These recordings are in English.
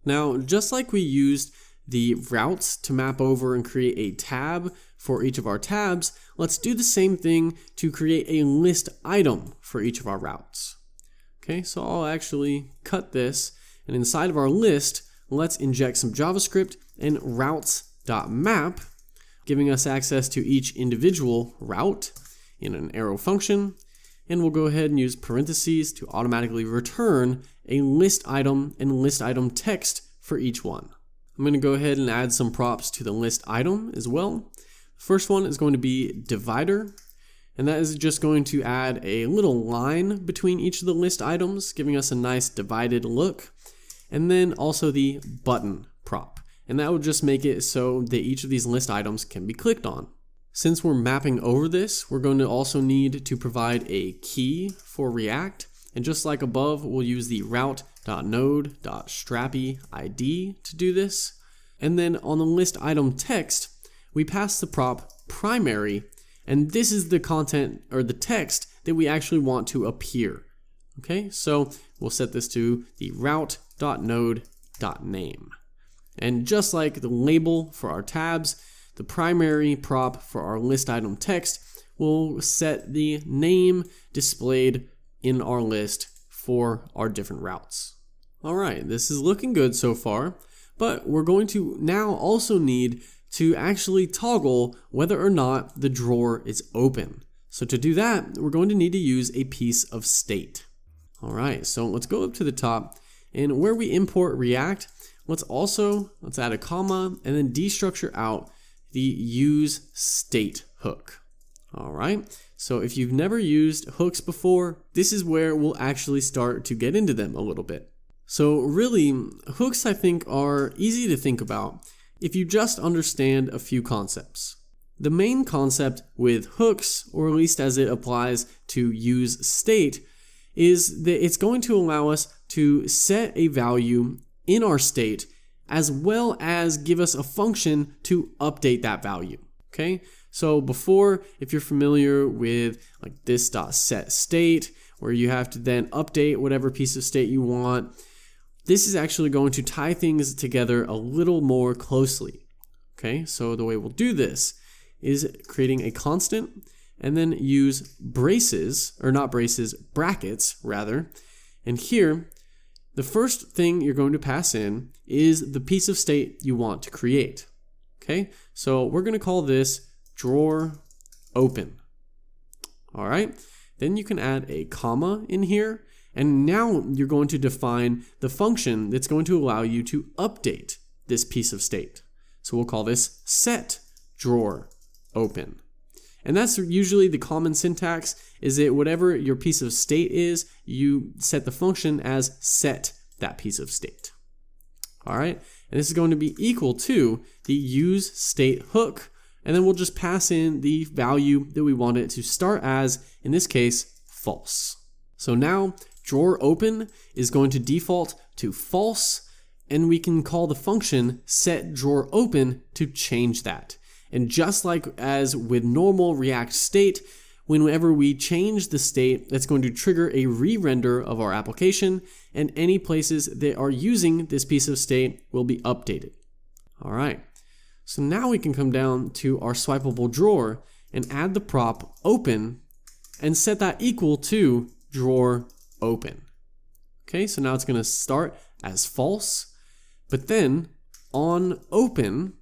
Now, just like we used the routes to map over and create a tab for each of our tabs, let's do the same thing to create a list item for each of our routes. Okay, so I'll actually cut this, and inside of our list, let's inject some JavaScript and routes.map, giving us access to each individual route in an arrow function. And we'll go ahead and use parentheses to automatically return a list item and list item text for each one. I'm going to go ahead and add some props to the list item as well. The first one is going to be divider, and that is just going to add a little line between each of the list items, giving us a nice divided look. And then also the button prop, and that will just make it so that each of these list items can be clicked on. Since we're mapping over this, we're going to also need to provide a key for React. And just like above, we'll use the route.node.strappy_id to do this. And then on the list item text, we pass the prop primary, and this is the content or the text that we actually want to appear. Okay, so we'll set this to the route.node.name. And just like the label for our tabs, the primary prop for our list item text will set the name displayed in our list for our different routes. All right, this is looking good so far, but we're going to now also need to actually toggle whether or not the drawer is open. So to do that, we're going to need to use a piece of state. All right, so let's go up to the top, and where we import React, let's add a comma and then destructure out the use state hook. All right, so if you've never used hooks before, this is where we'll actually start to get into them a little bit. So really, hooks I think are easy to think about if you just understand a few concepts. The main concept with hooks, or at least as it applies to use state, is that it's going to allow us to set a value in our state as well as give us a function to update that value. Okay, so before, if you're familiar with like this.setState, where you have to then update whatever piece of state you want, this is actually going to tie things together a little more closely. Okay, so the way we'll do this is creating a constant and then use brackets rather. And here, the first thing you're going to pass in is the piece of state you want to create. Okay, so we're going to call this drawer open. All right, then you can add a comma in here, and now you're going to define the function that's going to allow you to update this piece of state. So we'll call this set drawer open. And that's usually the common syntax, is that whatever your piece of state is, you set the function as set that piece of state. All right, and this is going to be equal to the use state hook, and then we'll just pass in the value that we want it to start as, in this case, false. So now drawer open is going to default to false, and we can call the function set drawer open to change that. And just like as with normal React state, whenever we change the state, that's going to trigger a re-render of our application, and any places that are using this piece of state will be updated. All right, so now we can come down to our swipeable drawer and add the prop open and set that equal to drawer open. Okay, so now it's going to start as false, but then on open,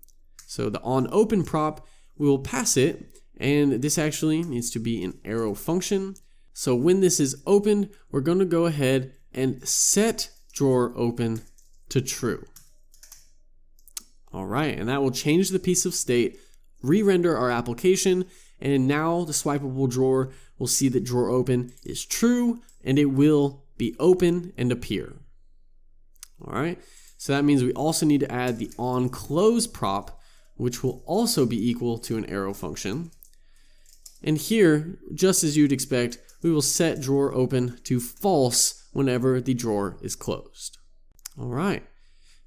so the on open prop, we will pass it, and this actually needs to be an arrow function. So when this is opened, we're going to go ahead and set drawer open to true. All right, and that will change the piece of state, re-render our application, and now the swipeable drawer will see that drawer open is true, and it will be open and appear. All right, so that means we also need to add the on close prop, which will also be equal to an arrow function. And here, just as you'd expect, we will set drawer open to false whenever the drawer is closed. All right,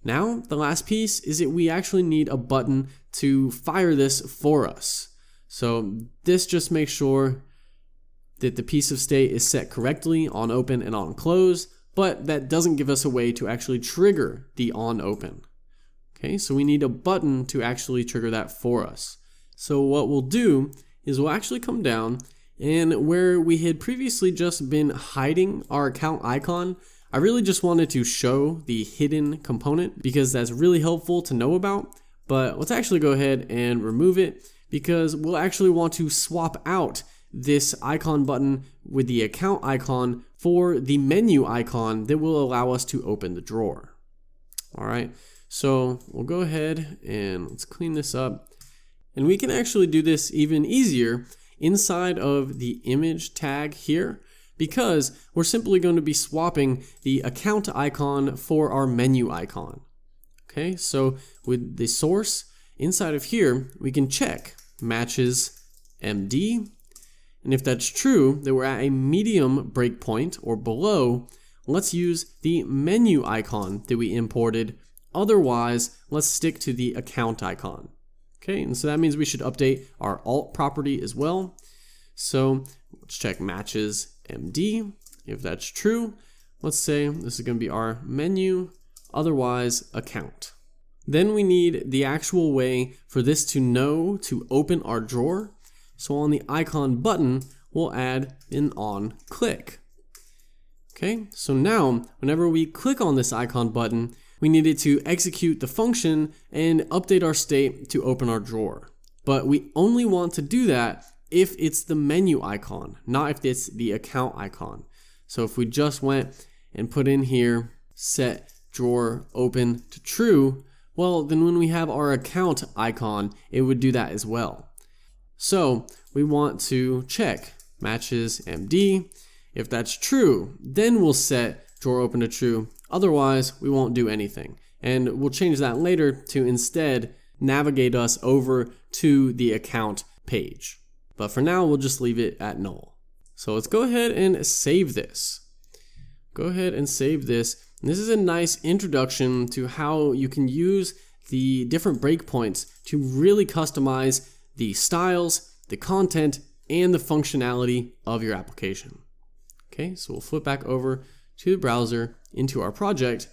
now the last piece is that we actually need a button to fire this for us. So this just makes sure that the piece of state is set correctly on open and on close. but that doesn't give us a way to actually trigger the onOpen. Okay, so we need a button to actually trigger that for us. So what we'll do is we'll actually come down, and where we had previously just been hiding our account icon, I really just wanted to show the hidden component because that's really helpful to know about. But let's actually go ahead and remove it because we'll actually want to swap out this icon button with the account icon for the menu icon that will allow us to open the drawer. All right, so we'll go ahead and let's clean this up. And we can actually do this even easier inside of the image tag here because we're simply going to be swapping the account icon for our menu icon. Okay, so with the source inside of here, we can check matches MD. And if that's true, that we're at a medium breakpoint or below, let's use the menu icon that we imported. Otherwise, let's stick to the account icon. Okay, and so that means we should update our alt property as well. So let's check matches MD. If that's true, let's say this is going to be our menu, otherwise account. Then we need the actual way for this to know to open our drawer. So on the icon button, we'll add an on click. Okay, so now whenever we click on this icon button, we need it to execute the function and update our state to open our drawer. But we only want to do that if it's the menu icon, not if it's the account icon. So if we just went and put in here, set drawer open to true, well, then when we have our account icon, it would do that as well. So we want to check matches MD. If that's true, then we'll set drawer open to true. Otherwise, we won't do anything. And we'll change that later to instead navigate us over to the account page. But for now, we'll just leave it at null. So let's go ahead and save this. Go ahead and save this. And this is a nice introduction to how you can use the different breakpoints to really customize the styles, the content, and the functionality of your application. Okay, so we'll flip back over to the browser into our project.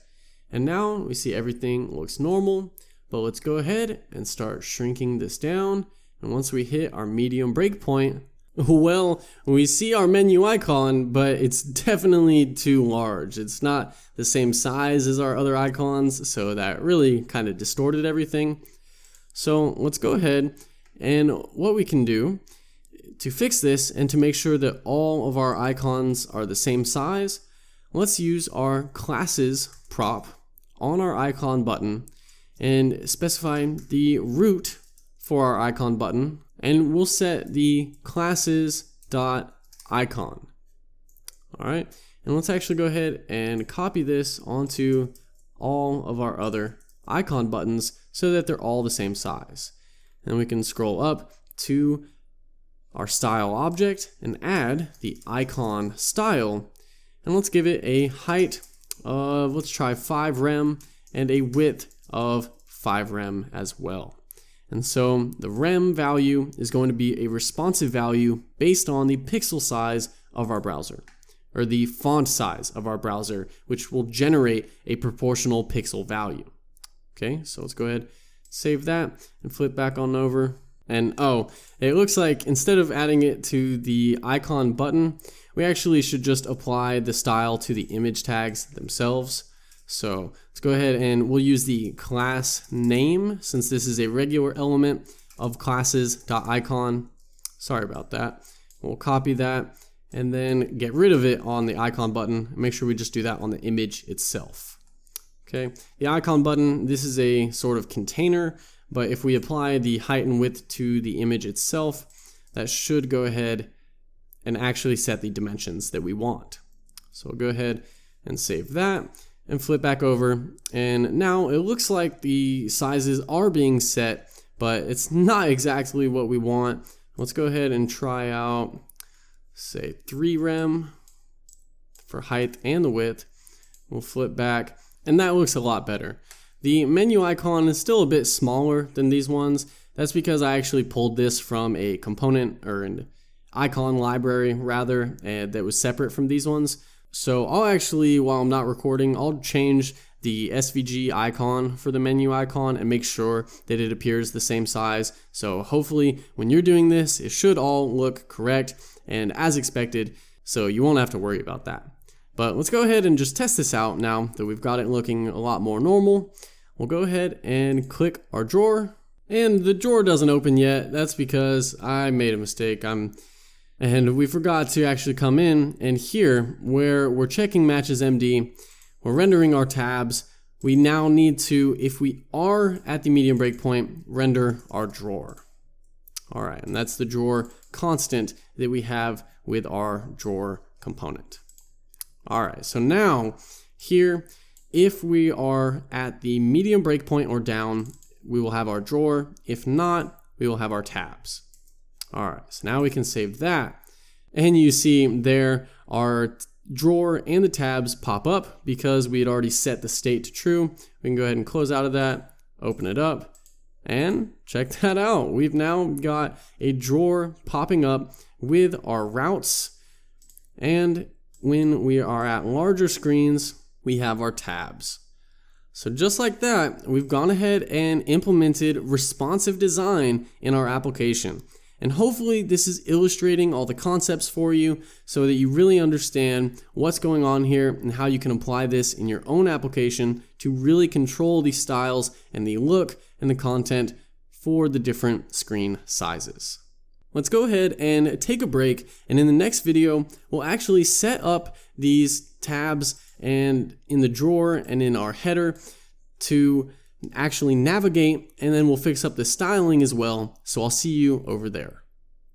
And now we see everything looks normal, but let's go ahead and start shrinking this down. And once we hit our medium breakpoint, well, we see our menu icon, but it's definitely too large. It's not the same size as our other icons, so that really kind of distorted everything. So let's go ahead, and what we can do to fix this and to make sure that all of our icons are the same size, let's use our classes prop on our icon button and specify the root for our icon button, and we'll set the classes.icon. All right, and let's actually go ahead and copy this onto all of our other icon buttons so that they're all the same size. And we can scroll up to our style object and add the icon style, and let's give it a height of, let's try 5 rem, and a width of 5 rem as well. And so the rem value is going to be a responsive value based on the pixel size of our browser, or the font size of our browser, which will generate a proportional pixel value. Okay, so let's go ahead, save that, and flip back on over. And oh, it looks like instead of adding it to the icon button, we actually should just apply the style to the image tags themselves. So let's go ahead and we'll use the class name since this is a regular element of classes.icon. Sorry about that. We'll copy that and then get rid of it on the icon button. Make sure we just do that on the image itself. Okay, the icon button, this is a sort of container, but if we apply the height and width to the image itself, that should go ahead and actually set the dimensions that we want. So we'll go ahead and save that and flip back over, and now it looks like the sizes are being set, but it's not exactly what we want. Let's go ahead and try out, say 3 rem for height and the width. We'll flip back, and that looks a lot better. The menu icon is still a bit smaller than these ones. That's because I actually pulled this from a component, or an icon library rather, that was separate from these ones. So I'll actually, while I'm not recording, I'll change the SVG icon for the menu icon and make sure that it appears the same size. So hopefully when you're doing this, it should all look correct and as expected, so you won't have to worry about that. But let's go ahead and just test this out now that we've got it looking a lot more normal. We'll go ahead and click our drawer, and the drawer doesn't open yet. That's because I made a mistake. And we forgot to actually come in, and here where we're checking matches MD, we're rendering our tabs. We now need to, if we are at the medium breakpoint, render our drawer. All right, and that's the drawer constant that we have with our drawer component. All right, so now here, if we are at the medium breakpoint or down, we will have our drawer. If not, we will have our tabs. All right, so now we can save that. And you see there our drawer and the tabs pop up because we had already set the state to true. We can go ahead and close out of that, open it up, and check that out. We've now got a drawer popping up with our routes. And when we are at larger screens, we have our tabs. So just like that, we've gone ahead and implemented responsive design in our application. And hopefully this is illustrating all the concepts for you so that you really understand what's going on here and how you can apply this in your own application to really control the styles and the look and the content for the different screen sizes. Let's go ahead and take a break, and in the next video, we'll actually set up these tabs and in the drawer and in our header to actually navigate, and then we'll fix up the styling as well. So I'll see you over there.